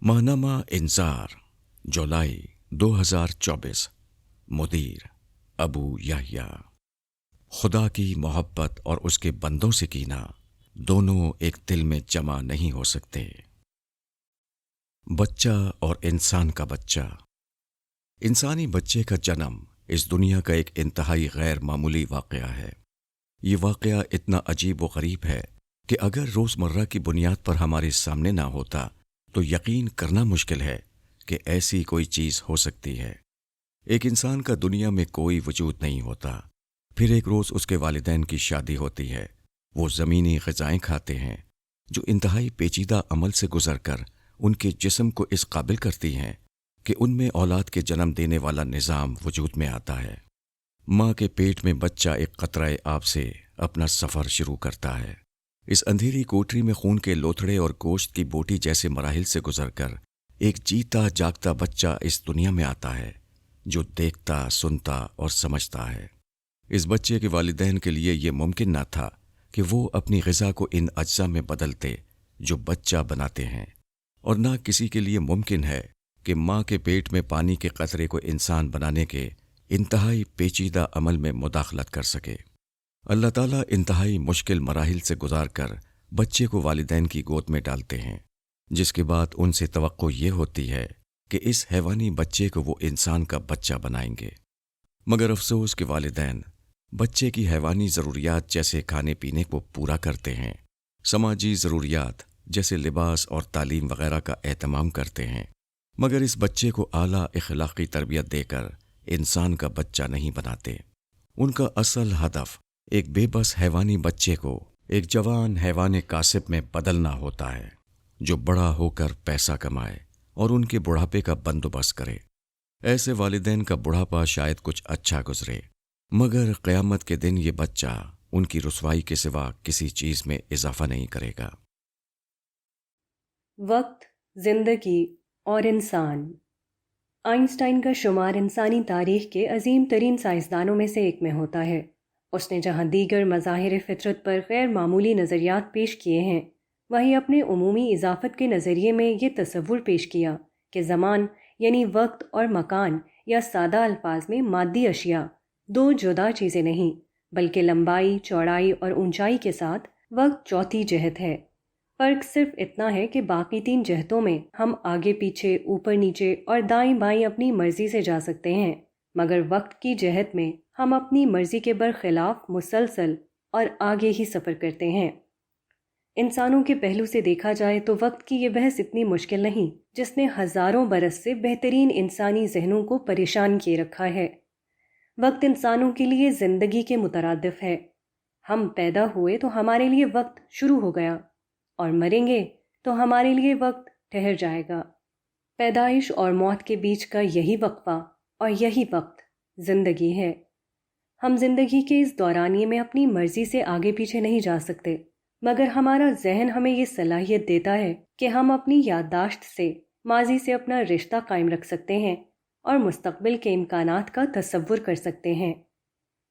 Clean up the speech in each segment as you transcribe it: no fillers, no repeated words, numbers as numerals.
ماہنامہ انذار جولائی 2024 مدیر ابو یحییٰ۔ خدا کی محبت اور اس کے بندوں سے کینہ دونوں ایک دل میں جمع نہیں ہو سکتے۔ بچہ اور انسان کا بچہ۔ انسانی بچے کا جنم اس دنیا کا ایک انتہائی غیر معمولی واقعہ ہے۔ یہ واقعہ اتنا عجیب و غریب ہے کہ اگر روزمرہ کی بنیاد پر ہمارے سامنے نہ ہوتا تو یقین کرنا مشکل ہے کہ ایسی کوئی چیز ہو سکتی ہے۔ ایک انسان کا دنیا میں کوئی وجود نہیں ہوتا، پھر ایک روز اس کے والدین کی شادی ہوتی ہے۔ وہ زمینی غذائیں کھاتے ہیں جو انتہائی پیچیدہ عمل سے گزر کر ان کے جسم کو اس قابل کرتی ہیں کہ ان میں اولاد کے جنم دینے والا نظام وجود میں آتا ہے۔ ماں کے پیٹ میں بچہ ایک قطرہ آب سے اپنا سفر شروع کرتا ہے۔ اس اندھیری کوٹری میں خون کے لوتھڑے اور گوشت کی بوٹی جیسے مراحل سے گزر کر ایک جیتا جاگتا بچہ اس دنیا میں آتا ہے جو دیکھتا، سنتا اور سمجھتا ہے۔ اس بچے کے والدین کے لیے یہ ممکن نہ تھا کہ وہ اپنی غذا کو ان اجزاء میں بدلتے جو بچہ بناتے ہیں، اور نہ کسی کے لیے ممکن ہے کہ ماں کے پیٹ میں پانی کے قطرے کو انسان بنانے کے انتہائی پیچیدہ عمل میں مداخلت کر سکے۔ اللہ تعالیٰ انتہائی مشکل مراحل سے گزار کر بچے کو والدین کی گود میں ڈالتے ہیں، جس کے بعد ان سے توقع یہ ہوتی ہے کہ اس حیوانی بچے کو وہ انسان کا بچہ بنائیں گے۔ مگر افسوس کہ والدین بچے کی حیوانی ضروریات جیسے کھانے پینے کو پورا کرتے ہیں، سماجی ضروریات جیسے لباس اور تعلیم وغیرہ کا اہتمام کرتے ہیں، مگر اس بچے کو اعلیٰ اخلاقی تربیت دے کر انسان کا بچہ نہیں بناتے۔ ان کا اصل ہدف ایک بے بس حیوانی بچے کو ایک جوان حیوان کاسب میں بدلنا ہوتا ہے جو بڑا ہو کر پیسہ کمائے اور ان کے بڑھاپے کا بندوبست کرے۔ ایسے والدین کا بڑھاپا شاید کچھ اچھا گزرے، مگر قیامت کے دن یہ بچہ ان کی رسوائی کے سوا کسی چیز میں اضافہ نہیں کرے گا۔ وقت، زندگی اور انسان۔ آئنسٹائن کا شمار انسانی تاریخ کے عظیم ترین سائنسدانوں میں سے ایک میں ہوتا ہے۔ اس نے جہاں دیگر مظاہر فطرت پر غیر معمولی نظریات پیش کیے ہیں، وہیں اپنے عمومی اضافت کے نظریے میں یہ تصور پیش کیا کہ زمان یعنی وقت اور مکان، یا سادہ الفاظ میں مادی اشیاء، دو جدا چیزیں نہیں بلکہ لمبائی، چوڑائی اور اونچائی کے ساتھ وقت چوتھی جہت ہے۔ فرق صرف اتنا ہے کہ باقی تین جہتوں میں ہم آگے پیچھے، اوپر نیچے اور دائیں بائیں اپنی مرضی سے جا سکتے ہیں، مگر وقت کی جہت میں ہم اپنی مرضی کے برخلاف مسلسل اور آگے ہی سفر کرتے ہیں۔ انسانوں کے پہلو سے دیکھا جائے تو وقت کی یہ بحث اتنی مشکل نہیں جس نے ہزاروں برس سے بہترین انسانی ذہنوں کو پریشان کیے رکھا ہے۔ وقت انسانوں کے لیے زندگی کے مترادف ہے۔ ہم پیدا ہوئے تو ہمارے لیے وقت شروع ہو گیا، اور مریں گے تو ہمارے لیے وقت ٹھہر جائے گا۔ پیدائش اور موت کے بیچ کا یہی وقفہ اور یہی وقت زندگی ہے۔ ہم زندگی کے اس دورانیے میں اپنی مرضی سے آگے پیچھے نہیں جا سکتے، مگر ہمارا ذہن ہمیں یہ صلاحیت دیتا ہے کہ ہم اپنی یادداشت سے ماضی سے اپنا رشتہ قائم رکھ سکتے ہیں اور مستقبل کے امکانات کا تصور کر سکتے ہیں۔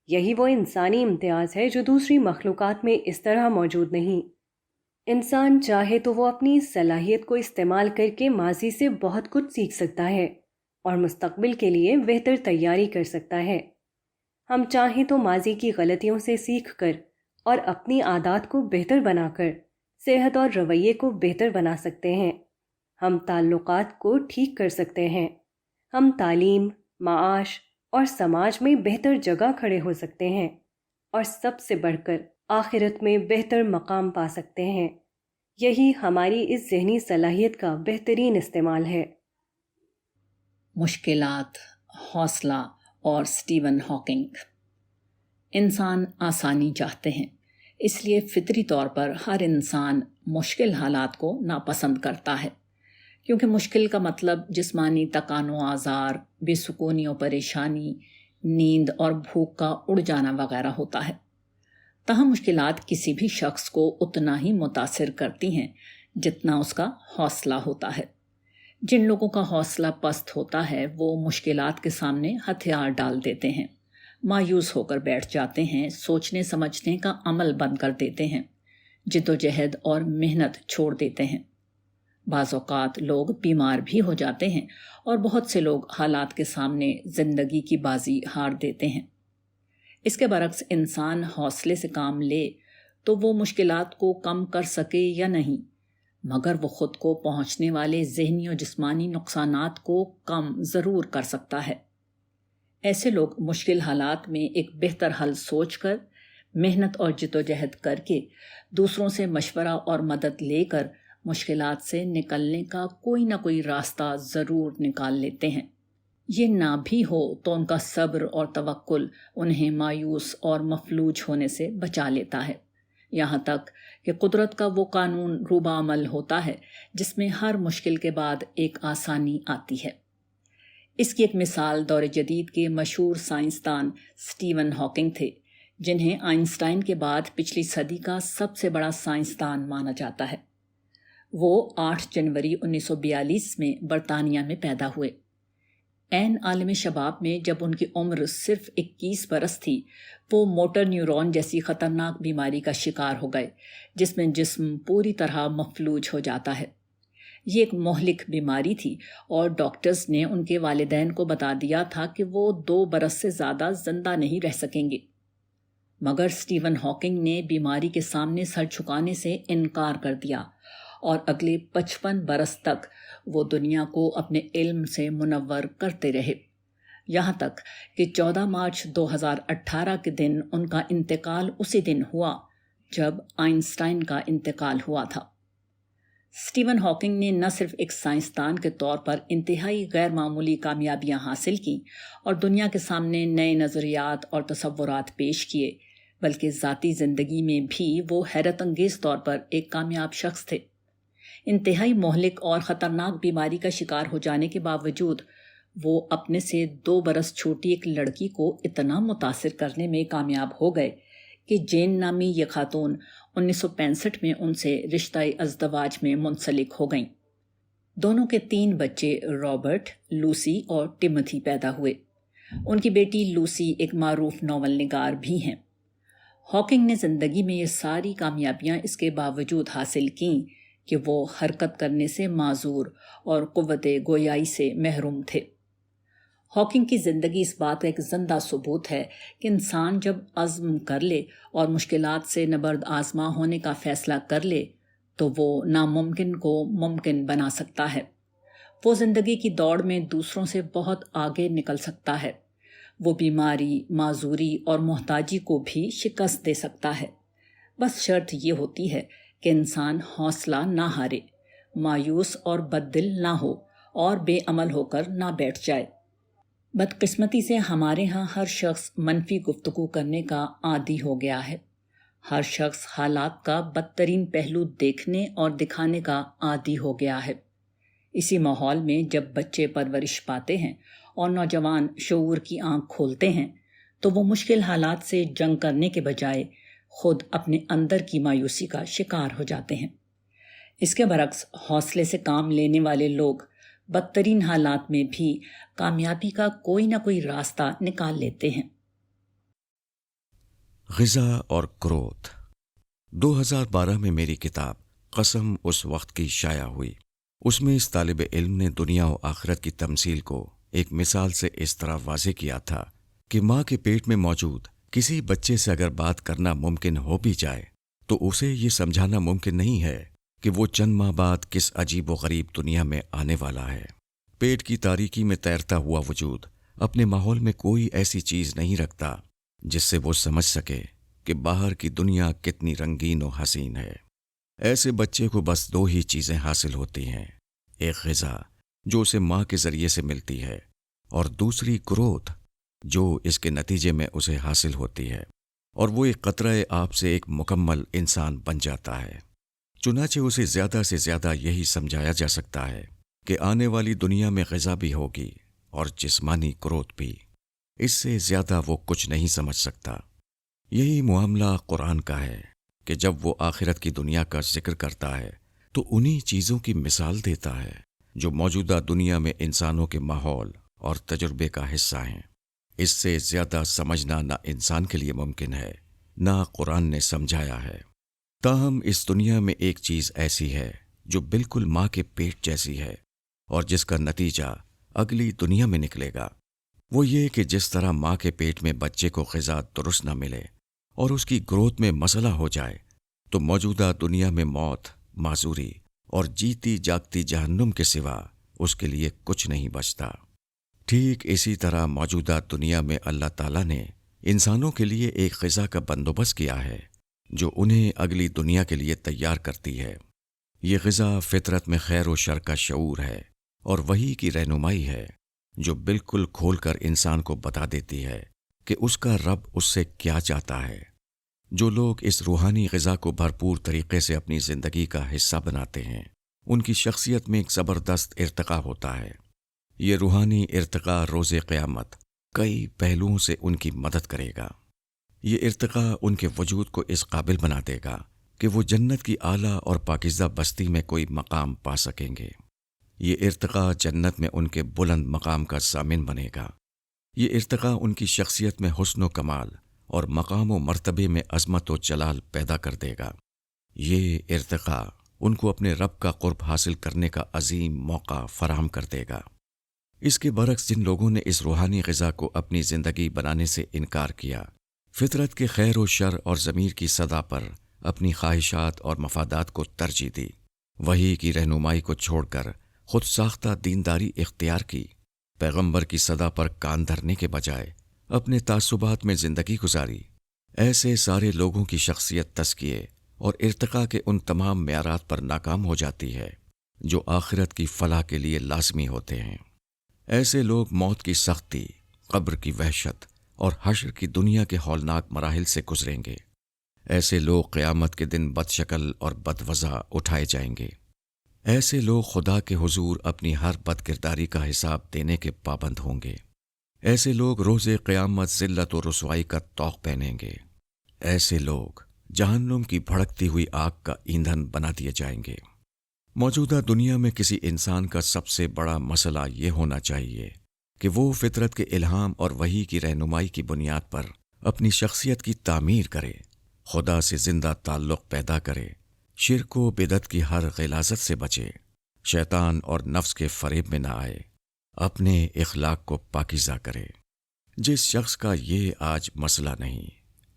یہی وہ انسانی امتیاز ہے جو دوسری مخلوقات میں اس طرح موجود نہیں۔ انسان چاہے تو وہ اپنی اس صلاحیت کو استعمال کر کے ماضی سے بہت کچھ سیکھ سکتا ہے اور مستقبل کے لیے بہتر تیاری کر سکتا ہے۔ ہم چاہیں تو ماضی کی غلطیوں سے سیکھ کر اور اپنی عادات کو بہتر بنا کر صحت اور رویے کو بہتر بنا سکتے ہیں۔ ہم تعلقات کو ٹھیک کر سکتے ہیں۔ ہم تعلیم، معاش اور سماج میں بہتر جگہ کھڑے ہو سکتے ہیں، اور سب سے بڑھ کر آخرت میں بہتر مقام پا سکتے ہیں۔ یہی ہماری اس ذہنی صلاحیت کا بہترین استعمال ہے۔ مشکلات، حوصلہ اور اسٹیون ہاکنگ۔ انسان آسانی چاہتے ہیں، اس لیے فطری طور پر ہر انسان مشکل حالات کو ناپسند کرتا ہے، کیونکہ مشکل کا مطلب جسمانی تکان و آزار، بے سکونی و پریشانی، نیند اور بھوک کا اڑ جانا وغیرہ ہوتا ہے۔ تاہم مشکلات کسی بھی شخص کو اتنا ہی متاثر کرتی ہیں جتنا اس کا حوصلہ ہوتا ہے۔ جن لوگوں کا حوصلہ پست ہوتا ہے وہ مشکلات کے سامنے ہتھیار ڈال دیتے ہیں، مایوس ہو کر بیٹھ جاتے ہیں، سوچنے سمجھنے کا عمل بند کر دیتے ہیں، جد و جہد اور محنت چھوڑ دیتے ہیں۔ بعض اوقات لوگ بیمار بھی ہو جاتے ہیں اور بہت سے لوگ حالات کے سامنے زندگی کی بازی ہار دیتے ہیں۔ اس کے برعکس انسان حوصلے سے کام لے تو وہ مشکلات کو کم کر سکے یا نہیں، مگر وہ خود کو پہنچنے والے ذہنی و جسمانی نقصانات کو کم ضرور کر سکتا ہے۔ ایسے لوگ مشکل حالات میں ایک بہتر حل سوچ کر، محنت اور جدوجہد کر کے، دوسروں سے مشورہ اور مدد لے کر مشکلات سے نکلنے کا کوئی نہ کوئی راستہ ضرور نکال لیتے ہیں۔ یہ نہ بھی ہو تو ان کا صبر اور توکل انہیں مایوس اور مفلوج ہونے سے بچا لیتا ہے، یہاں تک کہ قدرت کا وہ قانون روبہ عمل ہوتا ہے جس میں ہر مشکل کے بعد ایک آسانی آتی ہے۔ اس کی ایک مثال دور جدید کے مشہور سائنسدان اسٹیون ہاکنگ تھے، جنہیں آئنسٹائن کے بعد پچھلی صدی کا سب سے بڑا سائنسدان مانا جاتا ہے۔ وہ 8 جنوری 1942 میں برطانیہ میں پیدا ہوئے۔ عین عالم شباب میں جب ان کی عمر صرف 21 برس تھی، وہ موٹر نیورون جیسی خطرناک بیماری کا شکار ہو گئے، جس میں جسم پوری طرح مفلوج ہو جاتا ہے۔ یہ ایک مہلک بیماری تھی اور ڈاکٹرز نے ان کے والدین کو بتا دیا تھا کہ وہ 2 برس سے زیادہ زندہ نہیں رہ سکیں گے، مگر اسٹیون ہاکنگ نے بیماری کے سامنے سر جھکانے سے انکار کر دیا اور اگلے 55 برس تک وہ دنیا کو اپنے علم سے منور کرتے رہے، یہاں تک کہ 14 مارچ 2018 کے دن ان کا انتقال اسی دن ہوا جب آئنسٹائن کا انتقال ہوا تھا۔ اسٹیون ہاکنگ نے نہ صرف ایک سائنسدان کے طور پر انتہائی غیر معمولی کامیابیاں حاصل کیں اور دنیا کے سامنے نئے نظریات اور تصورات پیش کیے، بلکہ ذاتی زندگی میں بھی وہ حیرت انگیز طور پر ایک کامیاب شخص تھے۔ انتہائی مہلک اور خطرناک بیماری کا شکار ہو جانے کے باوجود وہ اپنے سے 2 برس چھوٹی ایک لڑکی کو اتنا متاثر کرنے میں کامیاب ہو گئے کہ جین نامی یہ خاتون 1965 میں ان سے رشتہ ازدواج میں منسلک ہو گئیں۔ دونوں کے 3 بچے رابرٹ، لوسی اور ٹیموتھی پیدا ہوئے۔ ان کی بیٹی لوسی ایک معروف ناول نگار بھی ہیں۔ ہاکنگ نے زندگی میں یہ ساری کامیابیاں اس کے باوجود حاصل کیں کہ وہ حرکت کرنے سے معذور اور قوت گویائی سے محروم تھے۔ ہاکنگ کی زندگی اس بات کا ایک زندہ ثبوت ہے کہ انسان جب عزم کر لے اور مشکلات سے نبرد آزما ہونے کا فیصلہ کر لے تو وہ ناممکن کو ممکن بنا سکتا ہے۔ وہ زندگی کی دوڑ میں دوسروں سے بہت آگے نکل سکتا ہے۔ وہ بیماری، معذوری اور محتاجی کو بھی شکست دے سکتا ہے۔ بس شرط یہ ہوتی ہے کہ انسان حوصلہ نہ ہارے، مایوس اور بددل نہ ہو اور بے عمل ہو کر نہ بیٹھ جائے۔ بدقسمتی سے ہمارے ہاں ہر شخص منفی گفتگو کرنے کا عادی ہو گیا ہے۔ ہر شخص حالات کا بدترین پہلو دیکھنے اور دکھانے کا عادی ہو گیا ہے۔ اسی ماحول میں جب بچے پرورش پاتے ہیں اور نوجوان شعور کی آنکھ کھولتے ہیں تو وہ مشکل حالات سے جنگ کرنے کے بجائے خود اپنے اندر کی مایوسی کا شکار ہو جاتے ہیں۔ اس کے برعکس حوصلے سے کام لینے والے لوگ بدترین حالات میں بھی کامیابی کا کوئی نہ کوئی راستہ نکال لیتے ہیں۔ غذا اور کرودھ۔ 2012 میں میری کتاب قسم اس وقت کی شائع ہوئی۔ اس میں اس طالب علم نے دنیا و آخرت کی تمثیل کو ایک مثال سے اس طرح واضح کیا تھا کہ ماں کے پیٹ میں موجود کسی بچے سے اگر بات کرنا ممکن ہو بھی جائے تو اسے یہ سمجھانا ممکن نہیں ہے کہ وہ چند ماہ بعد کس عجیب و غریب دنیا میں آنے والا ہے۔ پیٹ کی تاریکی میں تیرتا ہوا وجود اپنے ماحول میں کوئی ایسی چیز نہیں رکھتا جس سے وہ سمجھ سکے کہ باہر کی دنیا کتنی رنگین و حسین ہے۔ ایسے بچے کو بس 2 ہی چیزیں حاصل ہوتی ہیں، ایک غذا جو اسے ماں کے ذریعے سے ملتی ہے اور دوسری کرودھ جو اس کے نتیجے میں اسے حاصل ہوتی ہے، اور وہ ایک قطرہ آب سے ایک مکمل انسان بن جاتا ہے۔ چنانچہ اسے زیادہ سے زیادہ یہی سمجھایا جا سکتا ہے کہ آنے والی دنیا میں غذا بھی ہوگی اور جسمانی کرودھ بھی، اس سے زیادہ وہ کچھ نہیں سمجھ سکتا۔ یہی معاملہ قرآن کا ہے کہ جب وہ آخرت کی دنیا کا ذکر کرتا ہے تو انہی چیزوں کی مثال دیتا ہے جو موجودہ دنیا میں انسانوں کے ماحول اور تجربے کا حصہ ہیں۔ اس سے زیادہ سمجھنا نہ انسان کے لیے ممکن ہے، نہ قرآن نے سمجھایا ہے۔ تاہم اس دنیا میں ایک چیز ایسی ہے جو بالکل ماں کے پیٹ جیسی ہے اور جس کا نتیجہ اگلی دنیا میں نکلے گا وہ یہ کہ جس طرح ماں کے پیٹ میں بچے کو غذا درست نہ ملے اور اس کی گروتھ میں مسئلہ ہو جائے تو موجودہ دنیا میں موت، معذوری اور جیتی جاگتی جہنم کے سوا اس کے لیے کچھ نہیں بچتا۔ ٹھیک اسی طرح موجودہ دنیا میں اللہ تعالیٰ نے انسانوں کے لیے ایک غذا کا بندوبست کیا ہے جو انہیں اگلی دنیا کے لیے تیار کرتی ہے۔ یہ غذا فطرت میں خیر و شر کا شعور ہے اور وحی کی رہنمائی ہے جو بالکل کھول کر انسان کو بتا دیتی ہے کہ اس کا رب اس سے کیا چاہتا ہے۔ جو لوگ اس روحانی غذا کو بھرپور طریقے سے اپنی زندگی کا حصہ بناتے ہیں ان کی شخصیت میں ایک زبردست ارتقاء ہوتا ہے۔ یہ روحانی ارتقاء روز قیامت کئی پہلوؤں سے ان کی مدد کرے گا۔ یہ ارتقاء ان کے وجود کو اس قابل بنا دے گا کہ وہ جنت کی اعلیٰ اور پاکیزہ بستی میں کوئی مقام پا سکیں گے۔ یہ ارتقاء جنت میں ان کے بلند مقام کا ضامن بنے گا۔ یہ ارتقاء ان کی شخصیت میں حسن و کمال اور مقام و مرتبے میں عظمت و جلال پیدا کر دے گا۔ یہ ارتقاء ان کو اپنے رب کا قرب حاصل کرنے کا عظیم موقع فراہم کر دے گا۔ اس کے برعکس جن لوگوں نے اس روحانی غذا کو اپنی زندگی بنانے سے انکار کیا، فطرت کے خیر و شر اور ضمیر کی صدا پر اپنی خواہشات اور مفادات کو ترجیح دی، وحی کی رہنمائی کو چھوڑ کر خود ساختہ دینداری اختیار کی، پیغمبر کی صدا پر کان دھرنے کے بجائے اپنے تعصبات میں زندگی گزاری، ایسے سارے لوگوں کی شخصیت تزکیے اور ارتقاء کے ان تمام معیارات پر ناکام ہو جاتی ہے جو آخرت کی فلاح کے لیے لازمی ہوتے ہیں۔ ایسے لوگ موت کی سختی، قبر کی وحشت اور حشر کی دنیا کے ہولناک مراحل سے گزریں گے۔ ایسے لوگ قیامت کے دن بد شکل اور بدوضع اٹھائے جائیں گے۔ ایسے لوگ خدا کے حضور اپنی ہر بد کرداری کا حساب دینے کے پابند ہوں گے۔ ایسے لوگ روز قیامت ذلت و رسوائی کا طوق پہنیں گے۔ ایسے لوگ جہنم کی بھڑکتی ہوئی آگ کا ایندھن بنا دیے جائیں گے۔ موجودہ دنیا میں کسی انسان کا سب سے بڑا مسئلہ یہ ہونا چاہیے کہ وہ فطرت کے الہام اور وحی کی رہنمائی کی بنیاد پر اپنی شخصیت کی تعمیر کرے، خدا سے زندہ تعلق پیدا کرے، شرک و بدعت کی ہر غلاظت سے بچے، شیطان اور نفس کے فریب میں نہ آئے، اپنے اخلاق کو پاکیزہ کرے۔ جس شخص کا یہ آج مسئلہ نہیں،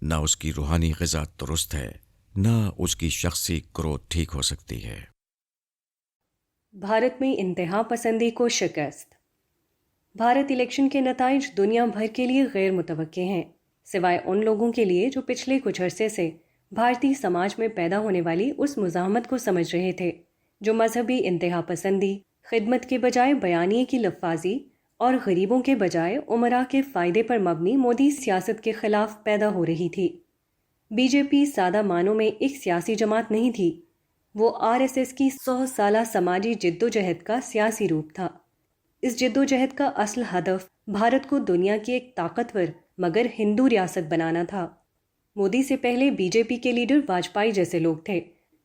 نہ اس کی روحانی غذا درست ہے، نہ اس کی شخصی گروتھ ٹھیک ہو سکتی ہے۔ بھارت میں انتہا پسندی کو شکست۔ بھارت الیکشن کے نتائج دنیا بھر کے لیے غیر متوقع ہیں، سوائے ان لوگوں کے لیے جو پچھلے کچھ عرصے سے بھارتی سماج میں پیدا ہونے والی اس مزاحمت کو سمجھ رہے تھے جو مذہبی انتہا پسندی، خدمت کے بجائے بیانیے کی لفاظی اور غریبوں کے بجائے عمراء کے فائدے پر مبنی مودی سیاست کے خلاف پیدا ہو رہی تھی۔ بی جے پی سادہ معنوں میں ایک سیاسی جماعت نہیں تھی، وہ RSS کی 100 سالہ سماجی جدوجہد کا سیاسی روپ تھا۔ اس جدوجہد کا اصل ہدف بھارت کو دنیا کی ایک طاقتور مگر ہندو ریاست بنانا تھا۔ مودی سے پہلے بی جے پی کے لیڈر واجپئی جیسے لوگ تھے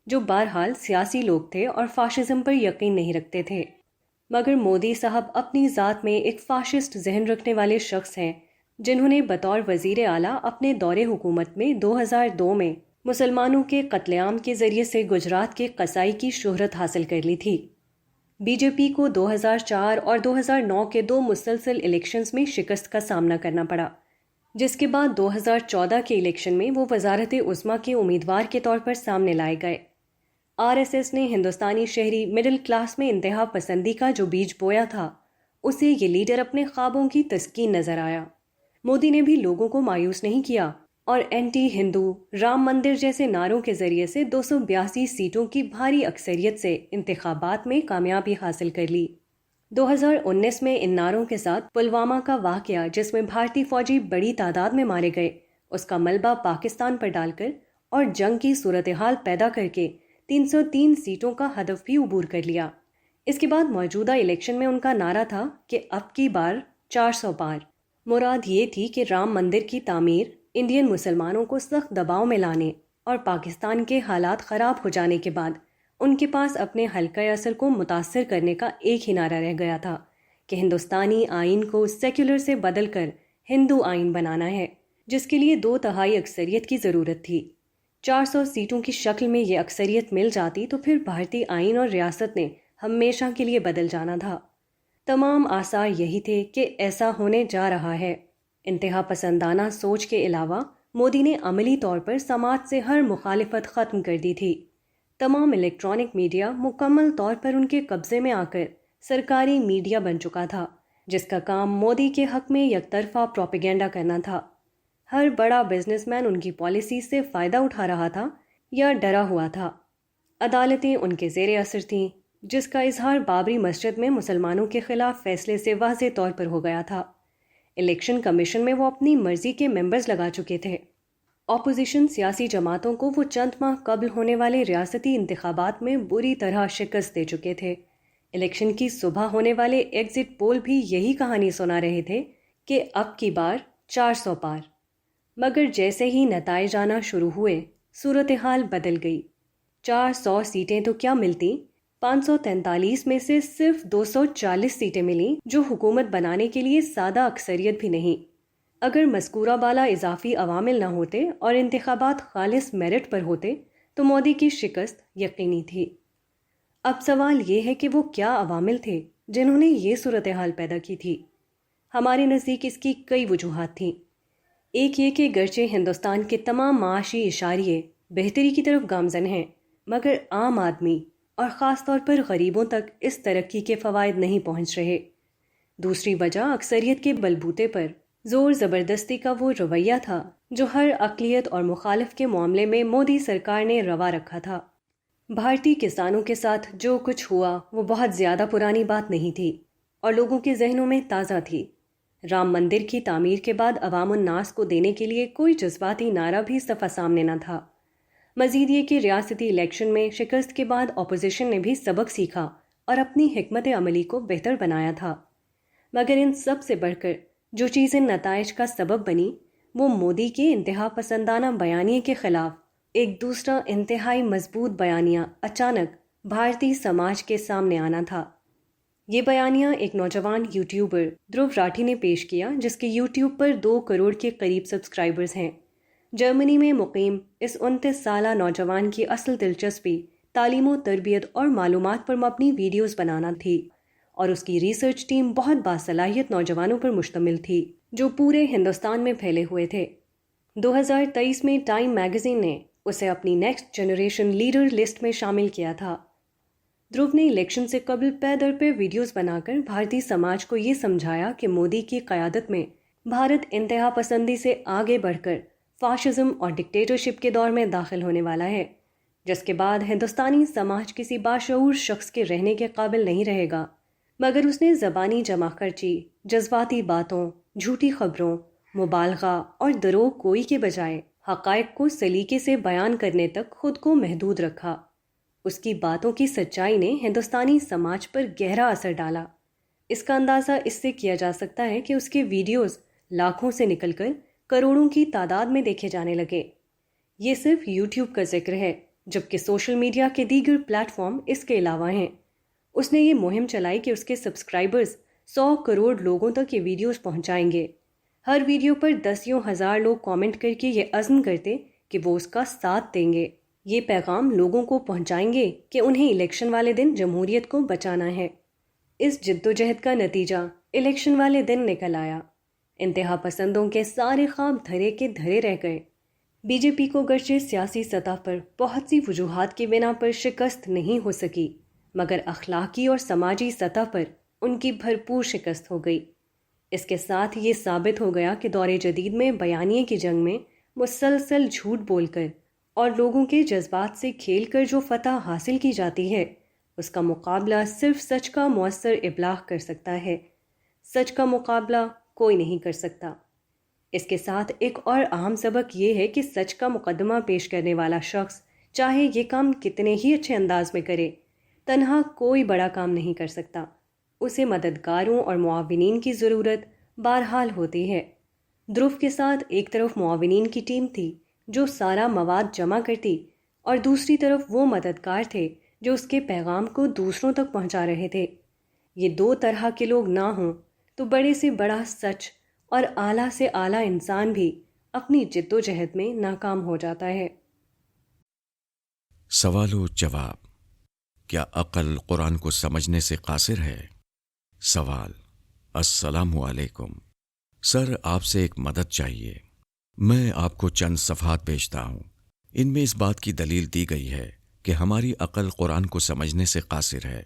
جو بہرحال سیاسی لوگ تھے اور فاشزم پر یقین نہیں رکھتے تھے، مگر مودی صاحب اپنی ذات میں ایک فاشسٹ ذہن رکھنے والے شخص ہیں جنہوں نے بطور وزیر اعلیٰ اپنے دور حکومت میں 2002 میں مسلمانوں کے قتل عام کے ذریعے سے گجرات کے قصائی کی شہرت حاصل کر لی تھی۔ بی جے پی کو 2004 اور 2009 کے 2 مسلسل الیکشنز میں شکست کا سامنا کرنا پڑا، جس کے بعد 2014 کے الیکشن میں وہ وزارت عظمیٰ کے امیدوار کے طور پر سامنے لائے گئے۔ RSS نے ہندوستانی شہری مڈل کلاس میں انتہا پسندی کا جو بیج بویا تھا، اسے یہ لیڈر اپنے خوابوں کی تسکین نظر آیا۔ مودی نے بھی لوگوں کو مایوس نہیں کیا اور اینٹی ہندو، رام مندر جیسے نعروں کے ذریعے سے 282 سیٹوں کی بھاری اکثریت سے انتخابات میں کامیابی حاصل کر لی۔ 2019 میں ان نعروں کے ساتھ پلوامہ کا واقعہ جس میں بھارتی فوجی بڑی تعداد میں مارے گئے، اس کا ملبہ پاکستان پر ڈال کر اور جنگ کی صورتحال پیدا کر کے 303 سیٹوں کا ہدف بھی عبور کر لیا۔ اس کے بعد موجودہ الیکشن میں ان کا نعرہ تھا کہ اب کی بار 400 پار۔ مراد یہ تھی کہ رام مندر کی تعمیر، انڈین مسلمانوں کو سخت دباؤ میں لانے اور پاکستان کے حالات خراب ہو جانے کے بعد ان کے پاس اپنے حلقۂ اثر کو متاثر کرنے کا ایک ہی نعرہ رہ گیا تھا کہ ہندوستانی آئین کو سیکولر سے بدل کر ہندو آئین بنانا ہے، جس کے لیے 2/3 اکثریت کی ضرورت تھی۔ 400 سیٹوں کی شکل میں یہ اکثریت مل جاتی تو پھر بھارتی آئین اور ریاست نے ہمیشہ کے لیے بدل جانا تھا۔ تمام آثار یہی تھے کہ ایسا ہونے جا رہا ہے۔ انتہا پسندانہ سوچ کے علاوہ مودی نے عملی طور پر سماج سے ہر مخالفت ختم کر دی تھی۔ تمام الیکٹرانک میڈیا مکمل طور پر ان کے قبضے میں آ کر سرکاری میڈیا بن چکا تھا، جس کا کام مودی کے حق میں یک طرفہ پروپیگنڈا کرنا تھا۔ ہر بڑا بزنس مین ان کی پالیسی سے فائدہ اٹھا رہا تھا یا ڈرا ہوا تھا۔ عدالتیں ان کے زیر اثر تھیں، جس کا اظہار بابری مسجد میں مسلمانوں کے خلاف فیصلے سے واضح طور پر ہو گیا تھا۔ الیکشن کمیشن میں وہ اپنی مرضی کے ممبرز لگا چکے تھے۔ اپوزیشن سیاسی جماعتوں کو وہ چند ماہ قبل ہونے والے ریاستی انتخابات میں بری طرح شکست دے چکے تھے۔ الیکشن کی صبح ہونے والے ایگزٹ پول بھی یہی کہانی سنا رہے تھے کہ اب کی بار 400 پار۔ مگر جیسے ہی نتائج آنا شروع ہوئے، صورتحال بدل گئی۔ 400 سیٹیں تو کیا ملتی، 543 میں سے صرف 240 سیٹیں ملیں، جو حکومت بنانے کے لیے سادہ اکثریت بھی نہیں۔ اگر مذکورہ بالا اضافی عوامل نہ ہوتے اور انتخابات خالص میرٹ پر ہوتے تو مودی کی شکست یقینی تھی۔ اب سوال یہ ہے کہ وہ کیا عوامل تھے جنہوں نے یہ صورتحال پیدا کی تھی؟ ہمارے نزدیک اس کی کئی وجوہات تھیں۔ ایک یہ کہ گرچہ ہندوستان کے تمام معاشی اشاریے بہتری کی طرف گامزن ہیں، مگر عام آدمی اور خاص طور پر غریبوں تک اس ترقی کے فوائد نہیں پہنچ رہے۔ دوسری وجہ اکثریت کے بلبوتے پر زور زبردستی کا وہ رویہ تھا جو ہر اقلیت اور مخالف کے معاملے میں مودی سرکار نے روا رکھا تھا۔ بھارتی کسانوں کے ساتھ جو کچھ ہوا وہ بہت زیادہ پرانی بات نہیں تھی اور لوگوں کے ذہنوں میں تازہ تھی۔ رام مندر کی تعمیر کے بعد عوام الناس کو دینے کے لیے کوئی جذباتی نعرہ بھی صفحہ سامنے نہ تھا۔ مزید یہ کہ ریاستی الیکشن میں شکست کے بعد اپوزیشن نے بھی سبق سیکھا اور اپنی حکمت عملی کو بہتر بنایا تھا۔ مگر ان سب سے بڑھ کر جو چیز ان نتائج کا سبب بنی وہ مودی کے انتہا پسندانہ بیانیے کے خلاف ایک دوسرا انتہائی مضبوط بیانیہ اچانک بھارتی سماج کے سامنے آنا تھا۔ یہ بیانیہ ایک نوجوان یوٹیوبر دھرو راٹھی نے پیش کیا، جس کے یوٹیوب پر 2 کروڑ کے قریب سبسکرائبرز ہیں۔ جرمنی میں مقیم اس 29 سالہ نوجوان کی اصل دلچسپی تعلیم و تربیت اور معلومات پر مبنی ویڈیوز بنانا تھی، اور اس کی ریسرچ ٹیم بہت باصلاحیت نوجوانوں پر مشتمل تھی جو پورے ہندوستان میں پھیلے ہوئے تھے۔ 2023 میں ٹائم میگزین نے اسے اپنی نیکسٹ جنریشن لیڈر لسٹ میں شامل کیا تھا۔ دھرو نے الیکشن سے قبل پے در پے ویڈیوز بنا کر بھارتی سماج کو یہ سمجھایا کہ مودی کی قیادت میں بھارت انتہا پسندی سے آگے بڑھ کر فاشزم اور ڈکٹیٹرشپ کے دور میں داخل ہونے والا ہے، جس کے بعد ہندوستانی سماج کسی باشعور شخص کے رہنے کے قابل نہیں رہے گا۔ مگر اس نے زبانی جمع خرچی، جذباتی باتوں، جھوٹی خبروں، مبالغہ اور دروغ گوئی کے بجائے حقائق کو سلیقے سے بیان کرنے تک خود کو محدود رکھا۔ اس کی باتوں کی سچائی نے ہندوستانی سماج پر گہرا اثر ڈالا۔ اس کا اندازہ اس سے کیا جا سکتا ہے کہ اس کے ویڈیوز لاکھوں سے نکل کر کروڑوں کی تعداد میں دیکھے جانے لگے۔ یہ صرف یوٹیوب کا ذکر ہے، جبکہ سوشل میڈیا کے دیگر پلیٹ فارم اس کے علاوہ ہیں۔ اس نے یہ مہم چلائی کہ اس کے سبسکرائبرز 100 کروڑ لوگوں تک یہ ویڈیوز پہنچائیں گے۔ ہر ویڈیو پر 10,000 لوگ کامنٹ کر کے یہ عزم کرتے کہ وہ اس کا ساتھ دیں گے۔ یہ پیغام لوگوں کو پہنچائیں گے کہ انہیں الیکشن والے دن جمہوریت کو بچانا ہے۔ اس جدوجہد کا نتیجہ الیکشن والے دن نکل آیا۔ انتہا پسندوں کے سارے خواب دھرے کے دھرے رہ گئے۔ بی جے پی کو گرچہ سیاسی سطح پر بہت سی وجوہات کی بنا پر شکست نہیں ہو سکی، مگر اخلاقی اور سماجی سطح پر ان کی بھرپور شکست ہو گئی۔ اس کے ساتھ یہ ثابت ہو گیا کہ دور جدید میں بیانیے کی جنگ میں مسلسل جھوٹ بول کر اور لوگوں کے جذبات سے کھیل کر جو فتح حاصل کی جاتی ہے، اس کا مقابلہ صرف سچ کا مؤثر ابلاغ کر سکتا ہے۔ سچ کا مقابلہ کوئی نہیں کر سکتا۔ اس کے ساتھ ایک اور اہم سبق یہ ہے کہ سچ کا مقدمہ پیش کرنے والا شخص چاہے یہ کام کتنے ہی اچھے انداز میں کرے، تنہا کوئی بڑا کام نہیں کر سکتا۔ اسے مددگاروں اور معاونین کی ضرورت بہرحال ہوتی ہے۔ دھرو کے ساتھ ایک طرف معاونین کی ٹیم تھی جو سارا مواد جمع کرتی، اور دوسری طرف وہ مددگار تھے جو اس کے پیغام کو دوسروں تک پہنچا رہے تھے۔ یہ 2 طرح کے لوگ نہ ہوں تو بڑے سے بڑا سچ اور اعلیٰ سے اعلیٰ انسان بھی اپنی جد و جہد میں ناکام ہو جاتا ہے۔ سوال و جواب. کیا عقل قرآن کو سمجھنے سے قاصر ہے؟ سوال. السلام علیکم سر، آپ سے ایک مدد چاہیے. میں آپ کو چند صفحات بھیجتا ہوں. ان میں اس بات کی دلیل دی گئی ہے کہ ہماری عقل قرآن کو سمجھنے سے قاصر ہے،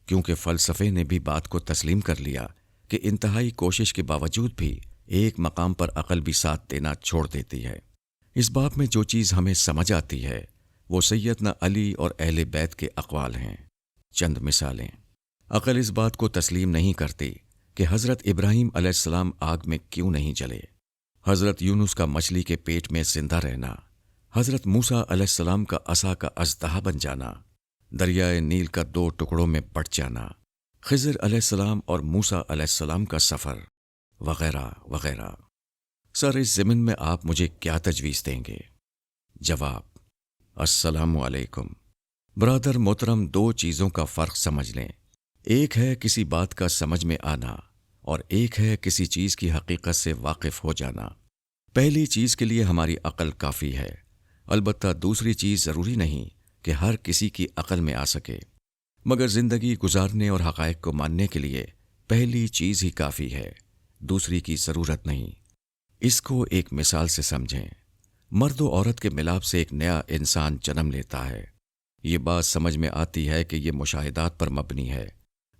کیونکہ فلسفے نے بھی بات کو تسلیم کر لیا کہ انتہائی کوشش کے باوجود بھی ایک مقام پر عقل بھی ساتھ دینا چھوڑ دیتی ہے. اس باب میں جو چیز ہمیں سمجھ آتی ہے وہ سیدنا علی اور اہل بیت کے اقوال ہیں. چند مثالیں. عقل اس بات کو تسلیم نہیں کرتی کہ حضرت ابراہیم علیہ السلام آگ میں کیوں نہیں جلے، حضرت یونس کا مچھلی کے پیٹ میں زندہ رہنا، حضرت موسیٰ علیہ السلام کا عصا کا اژدہا بن جانا، دریائے نیل کا 2 ٹکڑوں میں بٹ جانا، خضر علیہ السلام اور موسیٰ علیہ السلام کا سفر، وغیرہ وغیرہ. سر، اس ضمن میں آپ مجھے کیا تجویز دیں گے؟ جواب. السلام علیکم برادر محترم، 2 چیزوں کا فرق سمجھ لیں. ایک ہے کسی بات کا سمجھ میں آنا اور ایک ہے کسی چیز کی حقیقت سے واقف ہو جانا. پہلی چیز کے لیے ہماری عقل کافی ہے، البتہ دوسری چیز ضروری نہیں کہ ہر کسی کی عقل میں آ سکے، مگر زندگی گزارنے اور حقائق کو ماننے کے لیے پہلی چیز ہی کافی ہے، دوسری کی ضرورت نہیں. اس کو ایک مثال سے سمجھیں. مرد و عورت کے ملاپ سے ایک نیا انسان جنم لیتا ہے. یہ بات سمجھ میں آتی ہے کہ یہ مشاہدات پر مبنی ہے،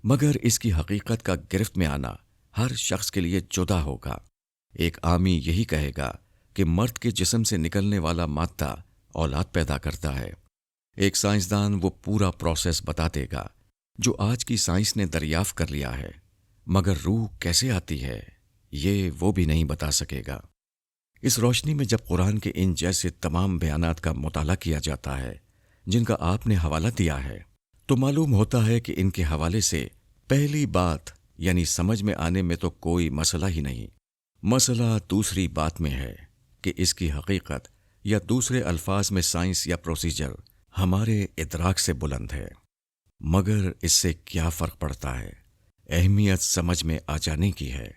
مگر اس کی حقیقت کا گرفت میں آنا ہر شخص کے لیے جدا ہوگا. ایک عامی یہی کہے گا کہ مرد کے جسم سے نکلنے والا مادہ اولاد پیدا کرتا ہے. ایک سائنسدان وہ پورا پروسیس بتا دے گا جو آج کی سائنس نے دریافت کر لیا ہے، مگر روح کیسے آتی ہے یہ وہ بھی نہیں بتا سکے گا. اس روشنی میں جب قرآن کے ان جیسے تمام بیانات کا مطالعہ کیا جاتا ہے جن کا آپ نے حوالہ دیا ہے، تو معلوم ہوتا ہے کہ ان کے حوالے سے پہلی بات یعنی سمجھ میں آنے میں تو کوئی مسئلہ ہی نہیں. مسئلہ دوسری بات میں ہے کہ اس کی حقیقت یا دوسرے الفاظ میں سائنس یا پروسیجر ہمارے ادراک سے بلند ہے. مگر اس سے کیا فرق پڑتا ہے؟ اہمیت سمجھ میں آ جانے کی ہے.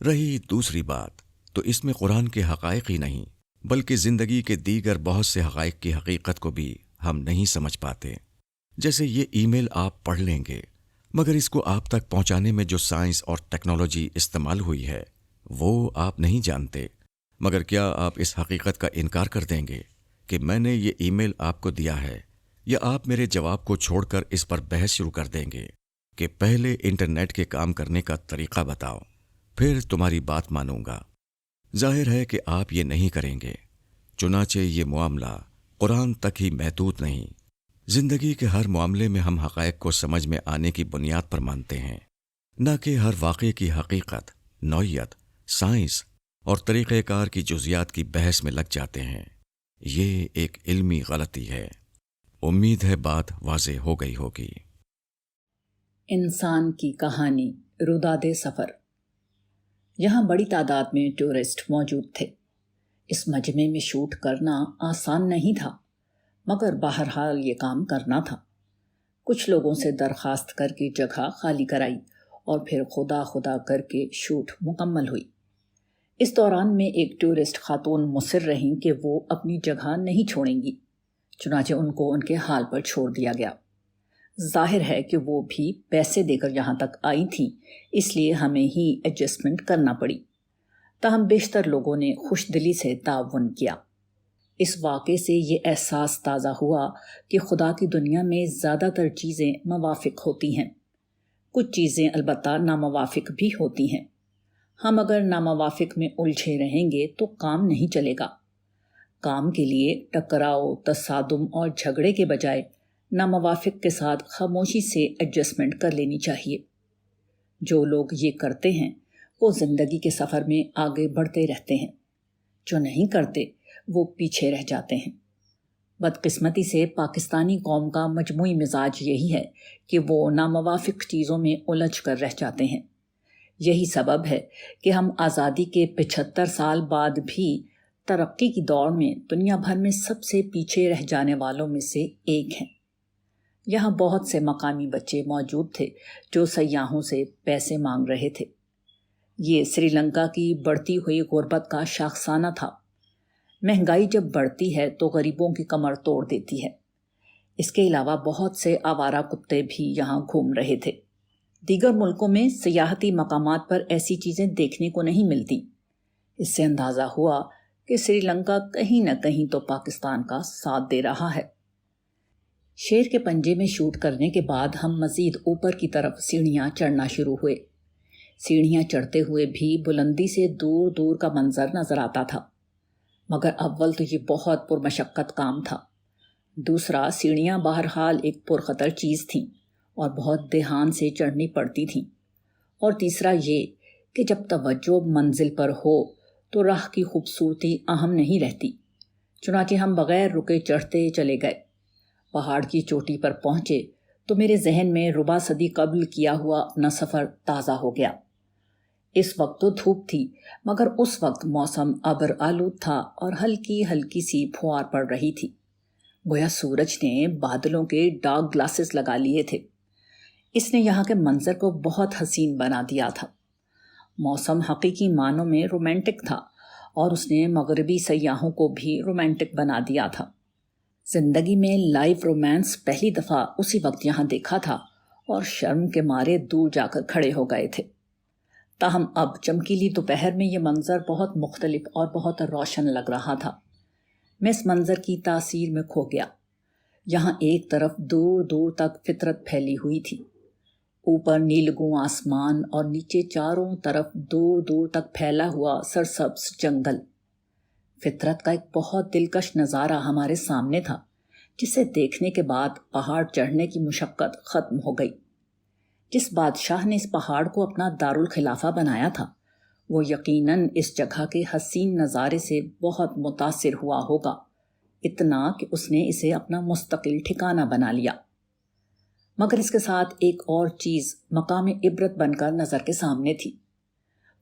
رہی دوسری بات تو اس میں قرآن کے حقائق ہی نہیں بلکہ زندگی کے دیگر بہت سے حقائق کی حقیقت کو بھی ہم نہیں سمجھ پاتے. جیسے یہ ای میل آپ پڑھ لیں گے، مگر اس کو آپ تک پہنچانے میں جو سائنس اور ٹیکنالوجی استعمال ہوئی ہے وہ آپ نہیں جانتے. مگر کیا آپ اس حقیقت کا انکار کر دیں گے کہ میں نے یہ ای میل آپ کو دیا ہے، یا آپ میرے جواب کو چھوڑ کر اس پر بحث شروع کر دیں گے کہ پہلے انٹرنیٹ کے کام کرنے کا طریقہ بتاؤ، پھر تمہاری بات مانوں گا؟ ظاہر ہے کہ آپ یہ نہیں کریں گے. چنانچہ یہ معاملہ قرآن تک ہی محدود نہیں، زندگی کے ہر معاملے میں ہم حقائق کو سمجھ میں آنے کی بنیاد پر مانتے ہیں، نہ کہ ہر واقعے کی حقیقت، نوعیت، سائنس اور طریقہ کار کی جزیات کی بحث میں لگ جاتے ہیں. یہ ایک علمی غلطی ہے. امید ہے بات واضح ہو گئی ہوگی. انسان کی کہانی، روداد سفر. یہاں بڑی تعداد میں ٹورسٹ موجود تھے. اس مجمع میں شوٹ کرنا آسان نہیں تھا، مگر بہرحال یہ کام کرنا تھا. کچھ لوگوں سے درخواست کر کے جگہ خالی کرائی اور پھر خدا خدا کر کے شوٹ مکمل ہوئی. اس دوران میں ایک ٹورسٹ خاتون مصر رہیں کہ وہ اپنی جگہ نہیں چھوڑیں گی، چنانچہ ان کو ان کے حال پر چھوڑ دیا گیا. ظاہر ہے کہ وہ بھی پیسے دے کر یہاں تک آئی تھیں، اس لیے ہمیں ہی ایڈجسٹمنٹ کرنا پڑی. تاہم بیشتر لوگوں نے خوش دلی سے تعاون کیا. اس واقعے سے یہ احساس تازہ ہوا کہ خدا کی دنیا میں زیادہ تر چیزیں موافق ہوتی ہیں. کچھ چیزیں البتہ ناموافق بھی ہوتی ہیں. ہم اگر ناموافق میں الجھے رہیں گے تو کام نہیں چلے گا. کام کے لیے ٹکراؤ، تصادم اور جھگڑے کے بجائے ناموافق کے ساتھ خاموشی سے ایڈجسٹمنٹ کر لینی چاہیے. جو لوگ یہ کرتے ہیں وہ زندگی کے سفر میں آگے بڑھتے رہتے ہیں، جو نہیں کرتے وہ پیچھے رہ جاتے ہیں. بدقسمتی سے پاکستانی قوم کا مجموعی مزاج یہی ہے کہ وہ ناموافق چیزوں میں الجھ کر رہ جاتے ہیں. یہی سبب ہے کہ ہم آزادی کے 75 سال بعد بھی ترقی کی دوڑ میں دنیا بھر میں سب سے پیچھے رہ جانے والوں میں سے ایک ہیں. یہاں بہت سے مقامی بچے موجود تھے جو سیاحوں سے پیسے مانگ رہے تھے. یہ سری لنکا کی بڑھتی ہوئی غربت کا شاخسانہ تھا. مہنگائی جب بڑھتی ہے تو غریبوں کی کمر توڑ دیتی ہے. اس کے علاوہ بہت سے آوارہ کتے بھی یہاں گھوم رہے تھے۔ دیگر ملکوں میں سیاحتی مقامات پر ایسی چیزیں دیکھنے کو نہیں ملتی۔ اس سے اندازہ ہوا کہ سری لنکا کہیں نہ کہیں تو پاکستان کا ساتھ دے رہا ہے۔ شیر کے پنجے میں شوٹ کرنے کے بعد ہم مزید اوپر کی طرف سیڑھیاں چڑھنا شروع ہوئے۔ سیڑھیاں چڑھتے ہوئے بھی بلندی سے دور دور کا منظر نظر آتا تھا، مگر اول تو یہ بہت پرمشقت کام تھا، دوسرا سیڑھیاں بہرحال ایک پرخطر چیز تھیں اور بہت دھیان سے چڑھنی پڑتی تھیں، اور تیسرا یہ کہ جب توجہ منزل پر ہو تو راہ کی خوبصورتی اہم نہیں رہتی۔ چنانچہ ہم بغیر رکے چڑھتے چلے گئے۔ پہاڑ کی چوٹی پر پہنچے تو میرے ذہن میں ربع صدی قبل کیا ہوا اپنا سفر تازہ ہو گیا۔ اس وقت تو دھوپ تھی، مگر اس وقت موسم ابر آلود تھا اور ہلکی ہلکی سی پھوار پڑ رہی تھی، گویا سورج نے بادلوں کے ڈارک گلاسز لگا لیے تھے۔ اس نے یہاں کے منظر کو بہت حسین بنا دیا تھا۔ موسم حقیقی معنوں میں رومانٹک تھا اور اس نے مغربی سیاحوں کو بھی رومانٹک بنا دیا تھا۔ زندگی میں لائیو رومانس پہلی دفعہ اسی وقت یہاں دیکھا تھا اور شرم کے مارے دور جا کر کھڑے ہو گئے تھے۔ تاہم اب چمکیلی دوپہر میں یہ منظر بہت مختلف اور بہت روشن لگ رہا تھا۔ میں اس منظر کی تاثیر میں کھو گیا۔ یہاں ایک طرف دور دور تک فطرت پھیلی ہوئی تھی، اوپر نیلگوں آسمان اور نیچے چاروں طرف دور دور تک پھیلا ہوا سرسبز جنگل۔ فطرت کا ایک بہت دلکش نظارہ ہمارے سامنے تھا، جسے دیکھنے کے بعد پہاڑ چڑھنے کی مشقت ختم ہو گئی۔ جس بادشاہ نے اس پہاڑ کو اپنا دارالخلافہ بنایا تھا، وہ یقیناً اس جگہ کے حسین نظارے سے بہت متاثر ہوا ہوگا، اتنا کہ اس نے اسے اپنا مستقل ٹھکانہ بنا لیا۔ مگر اس کے ساتھ ایک اور چیز مقام عبرت بن کر نظر کے سامنے تھی۔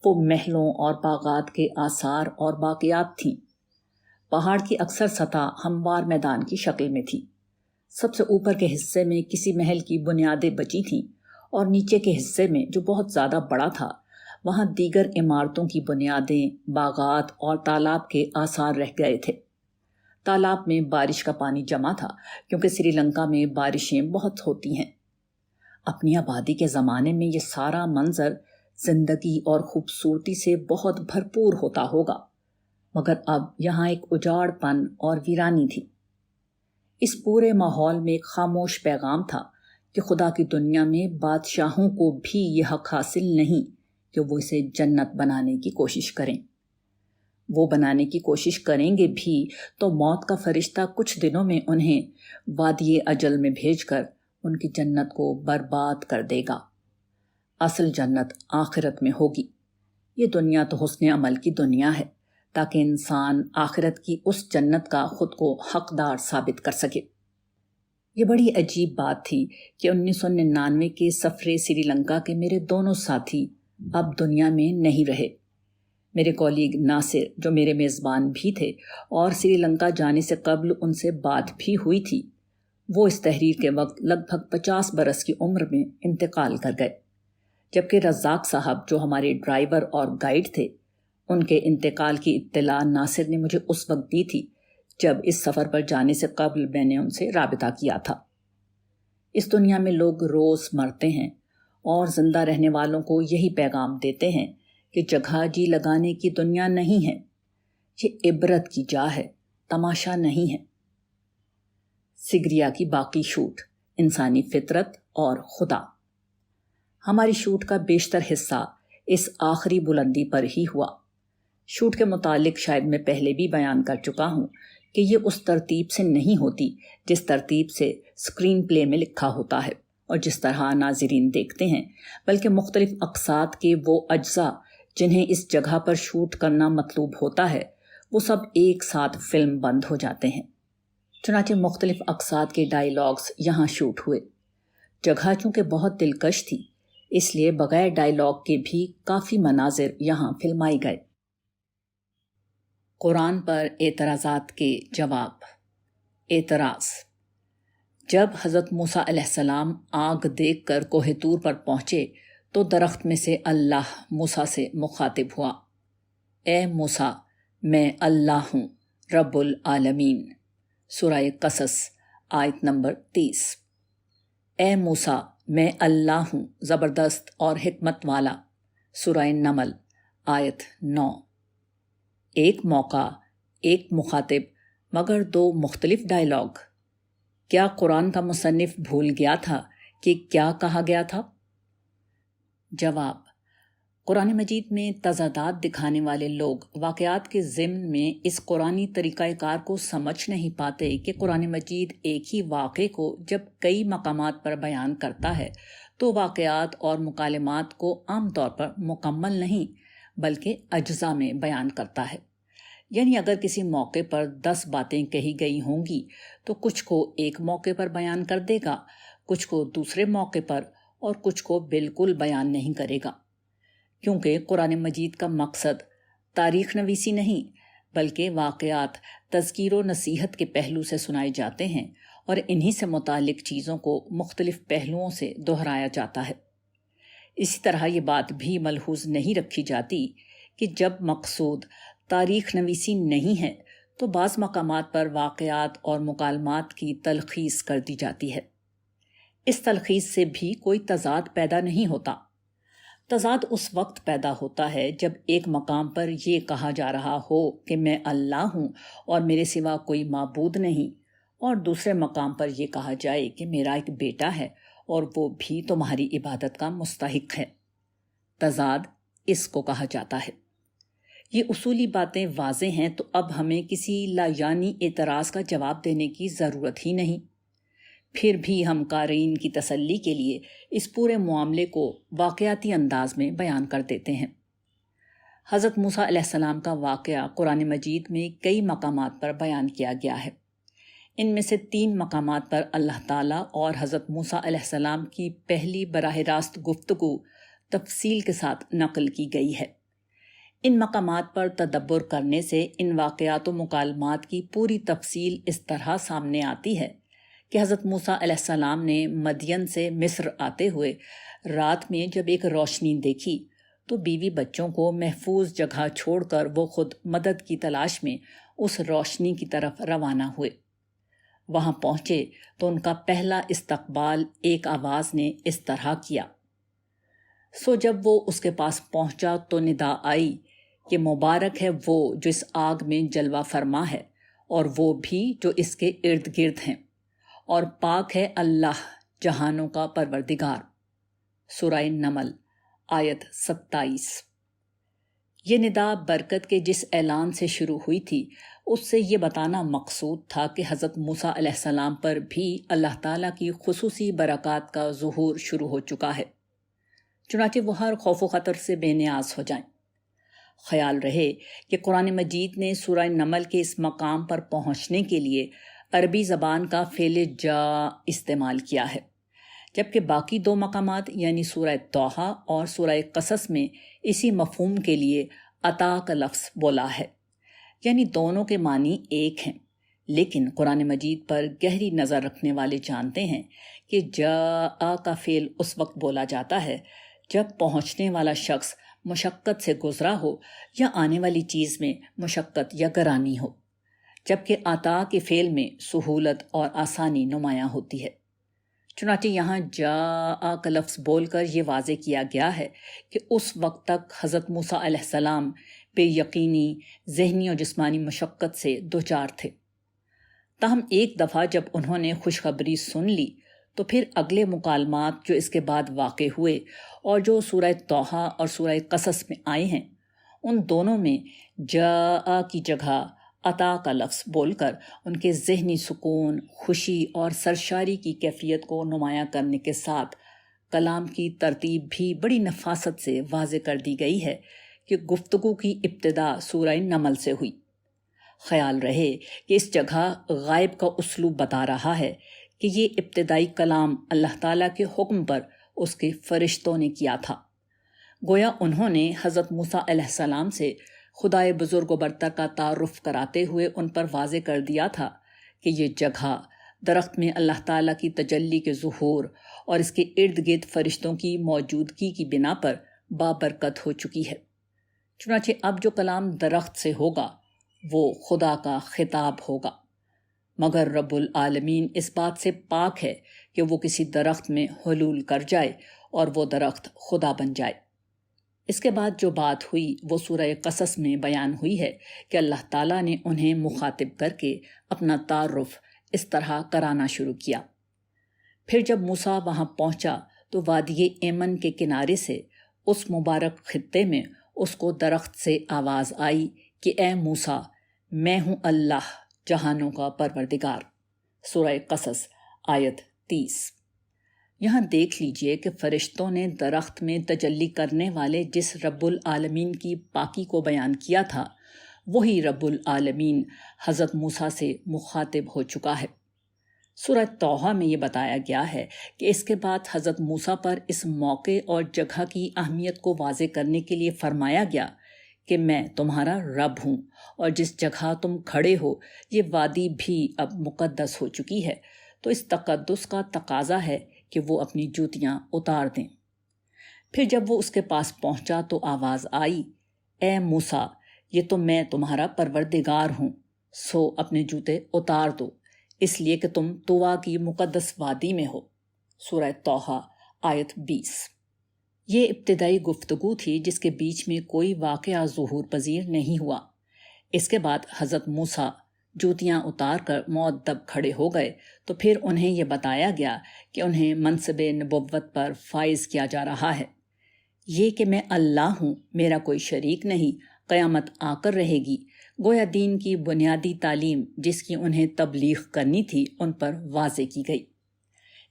وہ محلوں اور باغات کے آثار اور باقیات تھیں۔ پہاڑ کی اکثر سطح ہموار میدان کی شکل میں تھی۔ سب سے اوپر کے حصے میں کسی محل کی بنیادیں بچی تھیں اور نیچے کے حصے میں، جو بہت زیادہ بڑا تھا، وہاں دیگر عمارتوں کی بنیادیں، باغات اور تالاب کے آثار رہ گئے تھے۔ تالاب میں بارش کا پانی جمع تھا، کیونکہ سری لنکا میں بارشیں بہت ہوتی ہیں۔ اپنی آبادی کے زمانے میں یہ سارا منظر زندگی اور خوبصورتی سے بہت بھرپور ہوتا ہوگا، مگر اب یہاں ایک اجاڑ پن اور ویرانی تھی۔ اس پورے ماحول میں ایک خاموش پیغام تھا کہ خدا کی دنیا میں بادشاہوں کو بھی یہ حق حاصل نہیں کہ وہ اسے جنت بنانے کی کوشش کریں۔ وہ بنانے کی کوشش کریں گے بھی تو موت کا فرشتہ کچھ دنوں میں انہیں وادی اجل میں بھیج کر ان کی جنت کو برباد کر دے گا۔ اصل جنت آخرت میں ہوگی۔ یہ دنیا تو حسن عمل کی دنیا ہے، تاکہ انسان آخرت کی اس جنت کا خود کو حقدار ثابت کر سکے۔ یہ بڑی عجیب بات تھی کہ 1999 کے سفر سری لنکا کے میرے دونوں ساتھی اب دنیا میں نہیں رہے۔ میرے کولیگ ناصر، جو میرے میزبان بھی تھے اور سری لنکا جانے سے قبل ان سے بات بھی ہوئی تھی، وہ اس تحریر کے وقت لگ بھگ 50 برس کی عمر میں انتقال کر گئے، جبکہ رزاق صاحب، جو ہمارے ڈرائیور اور گائیڈ تھے، ان کے انتقال کی اطلاع ناصر نے مجھے اس وقت دی تھی جب اس سفر پر جانے سے قبل میں نے ان سے رابطہ کیا تھا۔ اس دنیا میں لوگ روز مرتے ہیں اور زندہ رہنے والوں کو یہی پیغام دیتے ہیں کہ جگہ جی لگانے کی دنیا نہیں ہے، یہ عبرت کی جا ہے، تماشا نہیں ہے۔ سگریا کی باقی شوٹ، انسانی فطرت اور خدا۔ ہماری شوٹ کا بیشتر حصہ اس آخری بلندی پر ہی ہوا۔ شوٹ کے متعلق شاید میں پہلے بھی بیان کر چکا ہوں کہ یہ اس ترتیب سے نہیں ہوتی جس ترتیب سے اسکرین پلے میں لکھا ہوتا ہے اور جس طرح ناظرین دیکھتے ہیں، بلکہ مختلف اقساط کے وہ اجزاء جنہیں اس جگہ پر شوٹ کرنا مطلوب ہوتا ہے، وہ سب ایک ساتھ فلم بند ہو جاتے ہیں۔ چنانچہ مختلف اقساط کے ڈائیلاگز یہاں شوٹ ہوئے۔ جگہ چونکہ بہت دلکش تھی، اس لیے بغیر ڈائیلاگ کے بھی کافی مناظر یہاں فلمائے گئے۔ قرآن پر اعتراضات کے جواب۔ اعتراض: جب حضرت موسیٰ علیہ السلام آگ دیکھ کر کوہ طور پر پہنچے تو درخت میں سے اللہ موسیٰ سے مخاطب ہوا: اے موسیٰ، میں اللہ ہوں، رب العالمین۔ سورہ قصص آیت نمبر 30۔ اے موسیٰ، میں اللہ ہوں زبردست اور حکمت والا، سورہ نمل آیت 9۔ ایک موقع، ایک مخاطب، مگر دو مختلف ڈائیلاگ۔ کیا قرآن کا مصنف بھول گیا تھا کہ کیا کہا گیا تھا؟ جواب: قرآن مجید میں تضادات دکھانے والے لوگ واقعات کے ضمن میں اس قرآنی طریقہ کار کو سمجھ نہیں پاتے کہ قرآن مجید ایک ہی واقعے کو جب کئی مقامات پر بیان کرتا ہے تو واقعات اور مکالمات کو عام طور پر مکمل نہیں بلکہ اجزاء میں بیان کرتا ہے۔ یعنی اگر کسی موقع پر 10 باتیں کہی گئی ہوں گی تو کچھ کو ایک موقع پر بیان کر دے گا، کچھ کو دوسرے موقع پر، اور کچھ کو بالکل بیان نہیں کرے گا، کیونکہ قرآن مجید کا مقصد تاریخ نویسی نہیں بلکہ واقعات تذکیر و نصیحت کے پہلو سے سنائے جاتے ہیں اور انہی سے متعلق چیزوں کو مختلف پہلوؤں سے دہرایا جاتا ہے۔ اسی طرح یہ بات بھی ملحوظ نہیں رکھی جاتی کہ جب مقصود تاریخ نویسی نہیں ہے تو بعض مقامات پر واقعات اور مکالمات کی تلخیص کر دی جاتی ہے۔ اس تلخیص سے بھی کوئی تضاد پیدا نہیں ہوتا۔ تضاد اس وقت پیدا ہوتا ہے جب ایک مقام پر یہ کہا جا رہا ہو کہ میں اللہ ہوں اور میرے سوا کوئی معبود نہیں، اور دوسرے مقام پر یہ کہا جائے کہ میرا ایک بیٹا ہے اور وہ بھی تمہاری عبادت کا مستحق ہے۔ تضاد اس کو کہا جاتا ہے۔ یہ اصولی باتیں واضح ہیں تو اب ہمیں کسی لایعنی اعتراض کا جواب دینے کی ضرورت ہی نہیں۔ پھر بھی ہم قارئین کی تسلی کے لیے اس پورے معاملے کو واقعاتی انداز میں بیان کر دیتے ہیں۔ حضرت موسیٰ علیہ السلام کا واقعہ قرآن مجید میں کئی مقامات پر بیان کیا گیا ہے۔ ان میں سے 3 مقامات پر اللہ تعالیٰ اور حضرت موسیٰ علیہ السلام کی پہلی براہ راست گفتگو تفصیل کے ساتھ نقل کی گئی ہے۔ ان مقامات پر تدبر کرنے سے ان واقعات و مکالمات کی پوری تفصیل اس طرح سامنے آتی ہے کہ حضرت موسیٰ علیہ السلام نے مدین سے مصر آتے ہوئے رات میں جب ایک روشنی دیکھی تو بیوی بچوں کو محفوظ جگہ چھوڑ کر وہ خود مدد کی تلاش میں اس روشنی کی طرف روانہ ہوئے۔ وہاں پہنچے تو ان کا پہلا استقبال ایک آواز نے اس طرح کیا۔ سو جب وہ اس کے پاس پہنچا تو ندا آئی کہ مبارک ہے وہ جو اس آگ میں جلوہ فرما ہے اور وہ بھی جو اس کے ارد گرد ہیں، اور پاک ہے اللہ جہانوں کا پروردگار، سورہ نمل آیت 27۔ یہ ندا برکت کے جس اعلان سے شروع ہوئی تھی اس سے یہ بتانا مقصود تھا کہ حضرت موسیٰ علیہ السلام پر بھی اللہ تعالیٰ کی خصوصی برکات کا ظہور شروع ہو چکا ہے، چنانچہ وہ ہر خوف و خطر سے بے نیاز ہو جائیں۔ خیال رہے کہ قرآن مجید نے سورہ نمل کے اس مقام پر پہنچنے کے لیے عربی زبان کا فعل جا استعمال کیا ہے، جبکہ باقی 2 مقامات یعنی سورہ طٰہٰ اور سورہ قصص میں اسی مفہوم کے لیے عطا کا لفظ بولا ہے، یعنی دونوں کے معنی ایک ہیں۔ لیکن قرآن مجید پر گہری نظر رکھنے والے جانتے ہیں کہ جاء کا فعل اس وقت بولا جاتا ہے جب پہنچنے والا شخص مشقت سے گزرا ہو یا آنے والی چیز میں مشقت یا گرانی ہو، جبکہ عطا کے فعل میں سہولت اور آسانی نمایاں ہوتی ہے۔ چنانچہ یہاں جاء کا لفظ بول کر یہ واضح کیا گیا ہے کہ اس وقت تک حضرت موسیٰ علیہ السلام بے یقینی ذہنی اور جسمانی مشقت سے دوچار تھے۔ تاہم ایک دفعہ جب انہوں نے خوشخبری سن لی تو پھر اگلے مکالمات جو اس کے بعد واقع ہوئے اور جو سورہ طٰہٰ اور سورہ قصص میں آئے ہیں، ان دونوں میں جاء کی جگہ عطا کا لفظ بول کر ان کے ذہنی سکون، خوشی اور سرشاری کی کیفیت کو نمایاں کرنے کے ساتھ کلام کی ترتیب بھی بڑی نفاست سے واضح کر دی گئی ہے کہ گفتگو کی ابتدا سورہ نمل سے ہوئی۔ خیال رہے کہ اس جگہ غائب کا اسلوب بتا رہا ہے کہ یہ ابتدائی کلام اللہ تعالیٰ کے حکم پر اس کے فرشتوں نے کیا تھا، گویا انہوں نے حضرت موسیٰ علیہ السلام سے خدائے بزرگ و برتر کا تعارف کراتے ہوئے ان پر واضح کر دیا تھا کہ یہ جگہ درخت میں اللہ تعالیٰ کی تجلی کے ظہور اور اس کے ارد گرد فرشتوں کی موجودگی کی بنا پر بابرکت ہو چکی ہے۔ چنانچہ اب جو کلام درخت سے ہوگا وہ خدا کا خطاب ہوگا۔ مگر رب العالمین اس بات سے پاک ہے کہ وہ کسی درخت میں حلول کر جائے اور وہ درخت خدا بن جائے۔ اس کے بعد جو بات ہوئی وہ سورہ قصص میں بیان ہوئی ہے کہ اللہ تعالیٰ نے انہیں مخاطب کر کے اپنا تعارف اس طرح کرانا شروع کیا۔ پھر جب موسیٰ وہاں پہنچا تو وادی ایمن کے کنارے سے اس مبارک خطے میں اس کو درخت سے آواز آئی کہ اے موسیٰ، میں ہوں اللہ جہانوں کا پروردگار۔ سورہ قصص آیت 30۔ یہاں دیکھ لیجئے کہ فرشتوں نے درخت میں تجلی کرنے والے جس رب العالمین کی پاکی کو بیان کیا تھا، وہی رب العالمین حضرت موسیٰ سے مخاطب ہو چکا ہے۔ سورہ توحہ میں یہ بتایا گیا ہے کہ اس کے بعد حضرت موسیٰ پر اس موقع اور جگہ کی اہمیت کو واضح کرنے کے لیے فرمایا گیا کہ میں تمہارا رب ہوں، اور جس جگہ تم کھڑے ہو یہ وادی بھی اب مقدس ہو چکی ہے، تو اس تقدس کا تقاضا ہے کہ وہ اپنی جوتیاں اتار دیں۔ پھر جب وہ اس کے پاس پہنچا تو آواز آئی، اے موسیٰ، یہ تو میں تمہارا پروردگار ہوں، سو اپنے جوتے اتار دو، اس لیے کہ تم طوا کی مقدس وادی میں ہو۔ سورہ توحہ آیت 20۔ یہ ابتدائی گفتگو تھی جس کے بیچ میں کوئی واقعہ ظہور پذیر نہیں ہوا۔ اس کے بعد حضرت موسیٰ جوتیاں اتار کر مؤدب کھڑے ہو گئے تو پھر انہیں یہ بتایا گیا کہ انہیں منصب نبوت پر فائز کیا جا رہا ہے۔ یہ کہ میں اللہ ہوں، میرا کوئی شریک نہیں، قیامت آ کر رہے گی۔ گویا دین کی بنیادی تعلیم جس کی انہیں تبلیغ کرنی تھی ان پر واضح کی گئی۔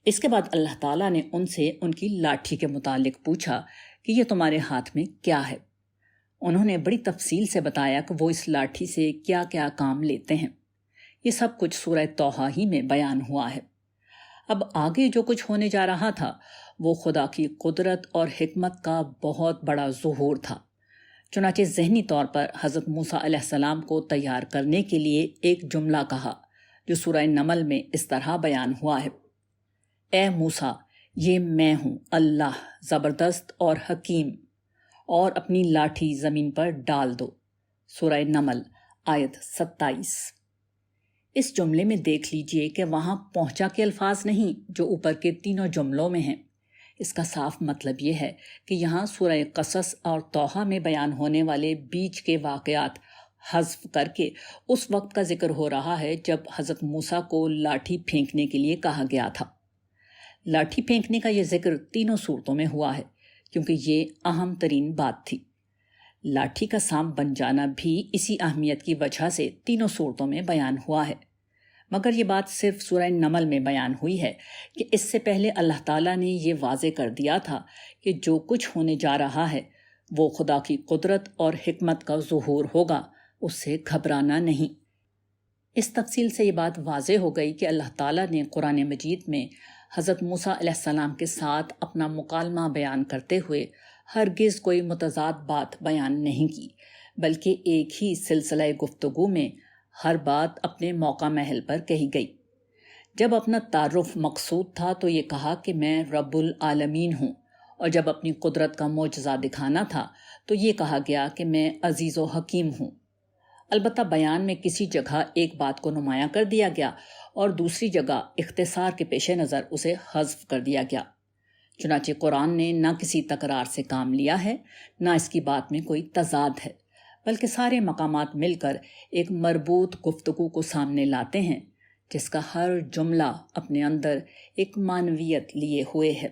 اس کے بعد اللہ تعالیٰ نے ان سے ان کی لاٹھی کے متعلق پوچھا کہ یہ تمہارے ہاتھ میں کیا ہے۔ انہوں نے بڑی تفصیل سے بتایا کہ وہ اس لاٹھی سے کیا کیا کام لیتے ہیں۔ یہ سب کچھ سورہ توحہ ہی میں بیان ہوا ہے۔ اب آگے جو کچھ ہونے جا رہا تھا وہ خدا کی قدرت اور حکمت کا بہت بڑا ظہور تھا۔ چنانچہ ذہنی طور پر حضرت موسیٰ علیہ السلام کو تیار کرنے کے لیے ایک جملہ کہا جو سورہ نمل میں اس طرح بیان ہوا ہے، اے موسیٰ، یہ میں ہوں اللہ زبردست اور حکیم، اور اپنی لاٹھی زمین پر ڈال دو۔ سورہ نمل آیت 27۔ اس جملے میں دیکھ لیجئے کہ وہاں پہنچا کے الفاظ نہیں جو اوپر کے تینوں جملوں میں ہیں۔ اس کا صاف مطلب یہ ہے کہ یہاں سورہ قصص اور توحہ میں بیان ہونے والے بیچ کے واقعات حذف کر کے اس وقت کا ذکر ہو رہا ہے جب حضرت موسیٰ کو لاٹھی پھینکنے کے لیے کہا گیا تھا۔ لاٹھی پھینکنے کا یہ ذکر تینوں صورتوں میں ہوا ہے کیونکہ یہ اہم ترین بات تھی۔ لاٹھی کا سانپ بن جانا بھی اسی اہمیت کی وجہ سے تینوں صورتوں میں بیان ہوا ہے، مگر یہ بات صرف سورہ نمل میں بیان ہوئی ہے کہ اس سے پہلے اللہ تعالیٰ نے یہ واضح کر دیا تھا کہ جو کچھ ہونے جا رہا ہے وہ خدا کی قدرت اور حکمت کا ظہور ہوگا، اس سے گھبرانا نہیں۔ اس تفصیل سے یہ بات واضح ہو گئی کہ اللہ تعالیٰ نے قرآن مجید میں حضرت موسیٰ علیہ السلام کے ساتھ اپنا مکالمہ بیان کرتے ہوئے ہرگز کوئی متضاد بات بیان نہیں کی، بلکہ ایک ہی سلسلہ گفتگو میں ہر بات اپنے موقع محل پر کہی گئی۔ جب اپنا تعارف مقصود تھا تو یہ کہا کہ میں رب العالمین ہوں، اور جب اپنی قدرت کا معجزہ دکھانا تھا تو یہ کہا گیا کہ میں عزیز و حکیم ہوں۔ البتہ بیان میں کسی جگہ ایک بات کو نمایاں کر دیا گیا اور دوسری جگہ اختصار کے پیش نظر اسے حذف کر دیا گیا۔ چنانچہ قرآن نے نہ کسی تکرار سے کام لیا ہے، نہ اس کی بات میں کوئی تضاد ہے، بلکہ سارے مقامات مل کر ایک مربوط گفتگو کو سامنے لاتے ہیں جس کا ہر جملہ اپنے اندر ایک معنویت لیے ہوئے ہے۔